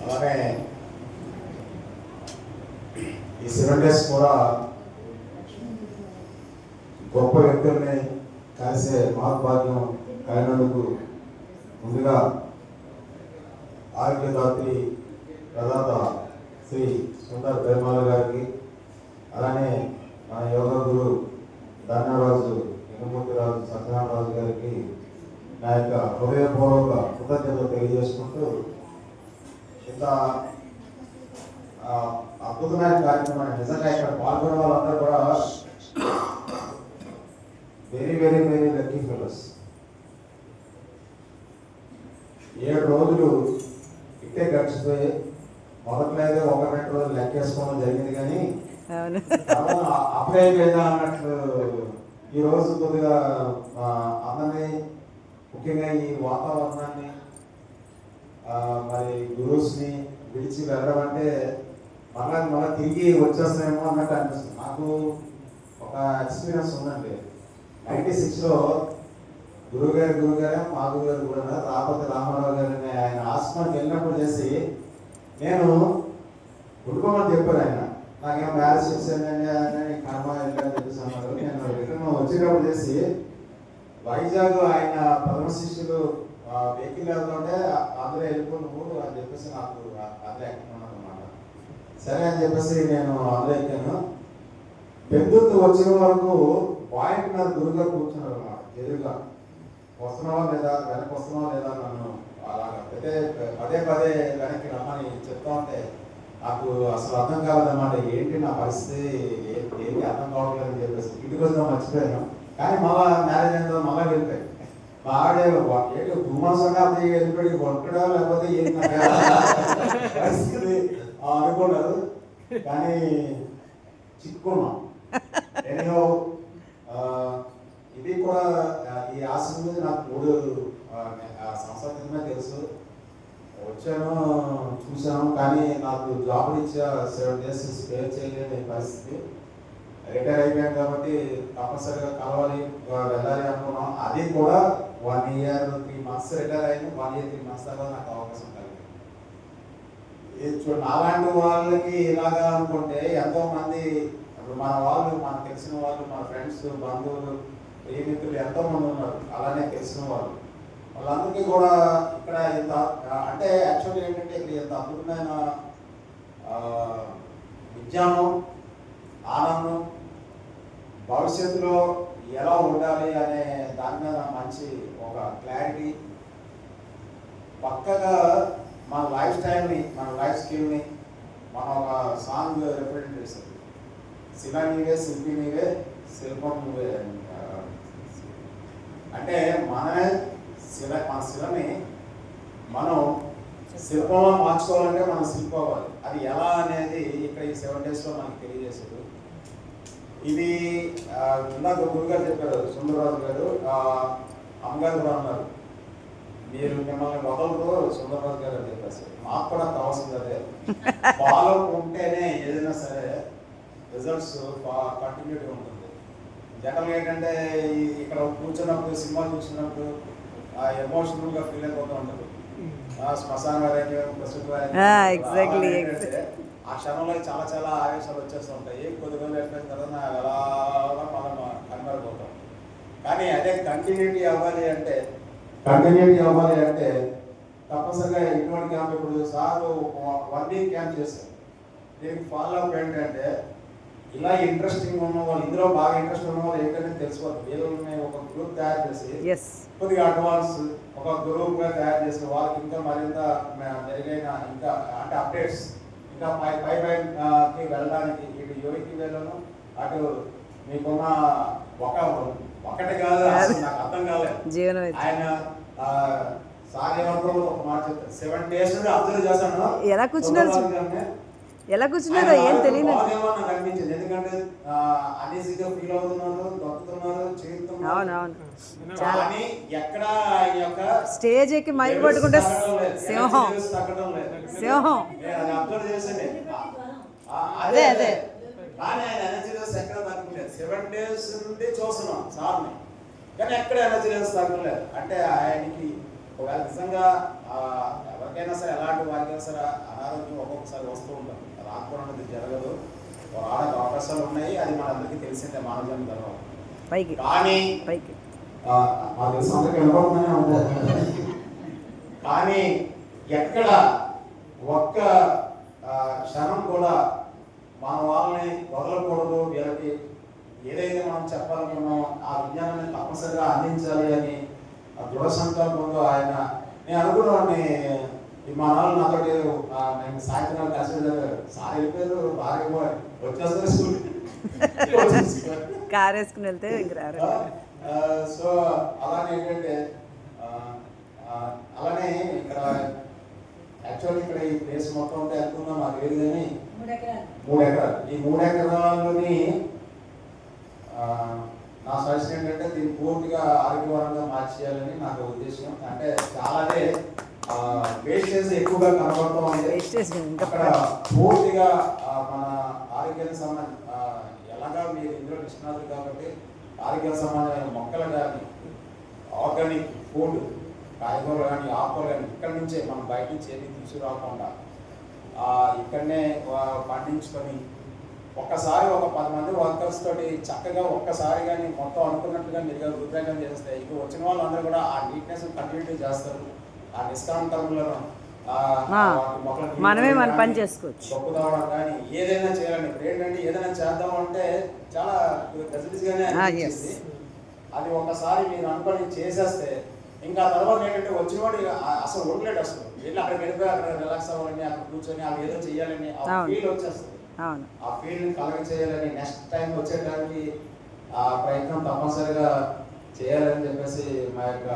అలాగే ఈ 7 days కూడా గొప్ప వ్యక్తుల్ని కలిసే మహద్భాగ్యం కలిగినందుకు ముందుగా ఆరోగ్యదాత్రి ప్రదాత శ్రీ సుందర్ పెరుమాళ గారికి, అలానే మన యోగా గురు ధర్మరాజు లింగమూర్తిరాజు సత్యనారాయణరాజు గారికి నా యొక్క హృదయపూర్వక కృతజ్ఞతలు తెలియజేసుకుంటూ, ఇంత అద్భుతమైన కార్యక్రమాన్ని నిజంగా ఇక్కడ పాల్గొనే వాళ్ళందరూ కూడా very very very lucky fellows. 7 రోజులు ఇట్టే గడిచిపోయి మొదట్లో అయితే 1-2 రోజులు లెక్కేసుకోవడం జరిగింది, కానీ అప్పుడే లేదా అన్నట్లు ఈరోజు కొద్దిగా అందరినీ, ముఖ్యంగా ఈ వాతావరణాన్ని మరి గురూస్ని విడిచి వెళ్ళడం అంటే మళ్ళీ తిరిగి వచ్చేస్తామేమో అన్నట్టు అనిపిస్తుంది. నాకు ఒక ఎక్స్పీరియన్స్ ఉందండి. 96లో గురుగారే మా గురుగారు కూడా రాపతి రామారావు గారిని ఆయన ఆశ్రమానికి వెళ్ళినప్పుడు చేసి నేను ఉడుకోమని చెప్పారు. ఆయన నాకేం మ్యారేజ్ చేశానండి అని కర్మ వెళ్ళని చెప్పేసి అన్నారు. నేను రిటర్న్ వచ్చేటప్పుడు చేసి వైజాగ్ ఆయన ప్రథమ శిష్యులు వెహికల్ వెళ్తుంటే అందరూ వెళ్ళిపో నువ్వు అని చెప్పేసి నాకు అందరూ ఎక్కడున్నాను అన్నమాట. సరే అని చెప్పేసి నేను అందరూ ఎక్కాను. పెద్దొత్తు వచ్చిన వరకు పాయింట్ మీద గురుగారు కూర్చున్నారు అన్నమాట. ఎదురుగా వస్తున్నావా లేదా, వెనక్కి వస్తున్నావా లేదా నన్ను అలాగా పదే పదే వెనక్కి రమ్మని చెప్తా ఉంటే నాకు అసలు అర్థం కాలేదన్నమాట. ఏంటి నా పరిస్థితి, ఏంటి అర్థం కావట్లేదు అని చెప్పేసి ఇంటికి వచ్చినా మర్చిపోయాను. కానీ మళ్ళా మ్యారేజ్ అయిన మళ్ళీ వెళ్ళిపోయాయి. మా ఆడే ఏంటి 2 months అది వెళ్ళిపోయి కొట్టడా లేకపోతే ఏంటి పరిస్థితి అనుకున్నారు, కానీ చిక్కున్నాం. ఎన్నో ఇది కూడా ఈ ఆశ్రమం మీద నాకు 3 సంవత్సరాల క్రితమే తెలుసు. వచ్చాను, చూశాను, కానీ నాకు జాబ్ ఇచ్చా 7 days స్టే చేయలేని పరిస్థితి. రిటైర్ అయిపోయాను కాబట్టి తప్పనిసరిగా కలవాలి, వెళ్ళాలి అనుకున్నాం. అది కూడా 1 year 3 months రిటైర్ అయింది. 1 year 3 months దాకా నాకు అవకాశం కలిగింది. చూడండి, అలాంటి వాళ్ళకి ఇలాగా అనుకుంటే ఎంతో మంది మన వాళ్ళు, మనకు తెలిసిన వాళ్ళు, మన ఫ్రెండ్స్, బంధువులు, ప్రియమిత్రులు ఎంతో మంది ఉన్నారు అలానే తెలిసిన వాళ్ళు. వాళ్ళందరికీ కూడా ఇక్కడ ఇంత అంటే యాక్చువల్గా ఏంటంటే ఇక్కడ ఇంత అద్భుతమైన విజ్ఞానం, ఆనందం, భవిష్యత్తులో ఎలా ఉండాలి అనే దాని మీద మంచి ఒక క్లారిటీ, పక్కగా మన లైఫ్ స్టైల్ని, మన లైఫ్ స్కిల్ని మనం ఒక సాంగ్ రిప్రజెంట్ చేస్తాం. శిల నీవే శిల్పి నీవే శిల్పం నువ్వే అంటే మనమే మన శిలని మనం శిల్పంలో మార్చుకోవాలంటే మనం శిల్పం అవ్వాలి. అది ఎలా అనేది ఇక్కడ ఈ 7 daysలో మనకి తెలియజేశారు. ఇది ఇందాక గురుగారు చెప్పారు, సుందరరాజు గారు, అమ్మగారు కూడా అన్నారు, మీరు మిమ్మల్ని వదలరు సుందరరాజు గారు అని చెప్పేసి. మాకు కూడా కావాల్సింది అదే, ఫాలో ఉంటేనే ఏదైనా సరే రిజల్ట్స్ కంటిన్యూటీ ఉంటుంది. జనరల్గా ఏంటంటే ఇక్కడ కూర్చున్నప్పుడు, సినిమా చూసినప్పుడు ఎమోషనల్గా ఫీల్ అయిపోతూ ఉంటుంది. శ్మశాన ఆ క్షణంలో చాలా చాలా ఆవేశాలు వచ్చేస్తూ ఉంటాయి. కొద్ది రోజులు అయిపోయిన తర్వాత అలా మనం కనబడిపోతాం. కానీ అదే కంటిన్యూటీ అవ్వాలి అంటే తప్పనిసరిగా ఇటువంటి క్యాంప్ ఇప్పుడు సార్ 1 week క్యాంప్ చేస్తారు. దీనికి ఫాలో అప్ ఏంటంటే ఇలా ఇంట్రెస్టింగ్ ఉన్న వాళ్ళు, ఇందులో బాగా ఇంట్రెస్ట్ ఉన్న వాళ్ళు ఏంటంటే తెలుసుకోవాలి. వీళ్ళని ఒక గ్రూప్ తయారు చేసి కొద్దిగా అడ్వాన్స్ ఒక గ్రూప్గా తయారు చేసి వాళ్ళకి ఇంకా మరింత మెరుగైన ఇంకా అంటే అప్డేట్స్ ఇంకా పైకి వెళ్ళడానికి ఇటు యోగికి వెళ్ళను, అటు మీకున్న ఒకటి కాదు, నాకు అర్థం కాలేదు. ఆయన సార్ ఏమంటారు ఒక మాట చెప్తారు, 7 days అబ్జర్వ్ చేశాను. ఎలా కూర్చున్నారో ఏం తెలియదు. నాకు అనిపించింది, ఎందుకంటే అనేసిగా ఫీల్ అవుతున్నారు, దొక్కుతున్నారు, చేస్తున్నారు. ఎక్కడ ఆయన యొక్క స్టేజ్ ఎక్కి మైక్ పట్టుకుంటే సింహం అబ్జర్వ్ చేసింది. అదే కానీ ఆయన ఎనర్జీ లెవెల్స్ ఎక్కడ తగ్గలేదు. 7 days నుండి చూస్తున్నాం సార్ని, కానీ ఎక్కడ ఎనర్జీ లెవెల్స్ తగ్గలేదు. అంటే ఆయనకి ఒకవేళ నిజంగా ఎవరికైనా సరే ఎలాంటి వారికైనా సరే అనారోగ్యం ఒక్కొక్కసారి వస్తూ ఉంటాం, రాకపోవడం జరగదు, రావడానికి అవకాశాలు ఉన్నాయి, అది మనందరికీ తెలిసిందే మానవ జన్మ ధర్మం. పైకి కానీ పైకి మా తెలిసి అందరికీ వెళ్ళబోతుందనే ఉంటుంది. కానీ ఎక్కడ ఒక్క క్షణం కూడా మన వాళ్ళని వదలకూడదు, వీళ్ళకి ఏదైతే మనం చెప్పాలనుకున్నామో ఆ విజ్ఞానాన్ని తప్పనిసరిగా అందించాలి అని దృఢ సంకల్పంతో ఆయన, నేను అనుకున్నాను మా నాన్న నాతోటి నేను సాయంత్రం కలిసి సార్ వెళ్ళిపోయారు, బాగా వచ్చేస్తారు స్కూల్ కార్ వేసుకుని వెళ్తే ఇంక రారు. సో అలానే ఏంటంటే అలానే ఇక్కడ యాక్చువల్లీ ఇక్కడ ఈ ప్లేస్ మొత్తం ఉంటే అనుకుందా మాకు లేదు, కానీ 3 ఎకరాలు. ఈ 3 ఎకరాలని నా సజెషన్ ఏంటంటే దీన్ని పూర్తిగా ఆరోగ్యపరంగా మార్చేయాలని నాకు ఉద్దేశం. అంటే చాలానే వేస్టేజ్ ఎక్కువగా కనబడుతూ ఉంది. అక్కడ పూర్తిగా మన ఆరోగ్యానికి సంబంధించి ఎలాగా మీరు ఇందులో నిష్ణాతులు కాబట్టి ఆరోగ్యానికి సంబంధమైన మొక్కలు కానీ ఆర్గానిక్ ఫుడ్ కాయగూరలు కానీ ఆకుకూరలు కానీ ఇక్కడి నుంచే మనం బయట నుంచి ఏమీ తీసుకురాకుండా ఇక్కడనే పండించుకొని ఒక్కసారి ఒక 10 మంది వర్కర్స్ తోటి చక్కగా ఒక్కసారి కానీ మొత్తం అనుకున్నట్టుగా మీరు ఉద్రేకం చేస్తే ఇక వచ్చిన వాళ్ళందరూ కూడా ఆ నీట్నెస్ కంటిన్యూ చేస్తారు. ఆ నిష్కాంతములను మనమే మన పని చేసుకోవచ్చు, గొప్పదవడం కానీ ఏదైనా చేయాలని. ఇప్పుడు ఏంటంటే ఏదైనా చేద్దాం అంటే చాలా గజిబిజిగానే అనిపిస్తుంది. అది ఒకసారి మీరు అనుకొని చేసేస్తే ఇంకా తర్వాత ఏంటంటే వచ్చిన వాడు అసలు ఉండలేడు, అసలు వెళ్ళి అక్కడికి వెళ్ళిపోయి అక్కడ రిలాక్స్ అవ్వాలని, అక్కడ కూర్చొని అవి ఏదో చేయాలని ఆ ఫీల్ వచ్చేస్తుంది. ఆ ఫీల్ని కలగ చేయాలని, నెక్స్ట్ టైం వచ్చేటానికి ఆ ప్రయత్నం తప్పనిసరిగా చేయాలని చెప్పేసి మా యొక్క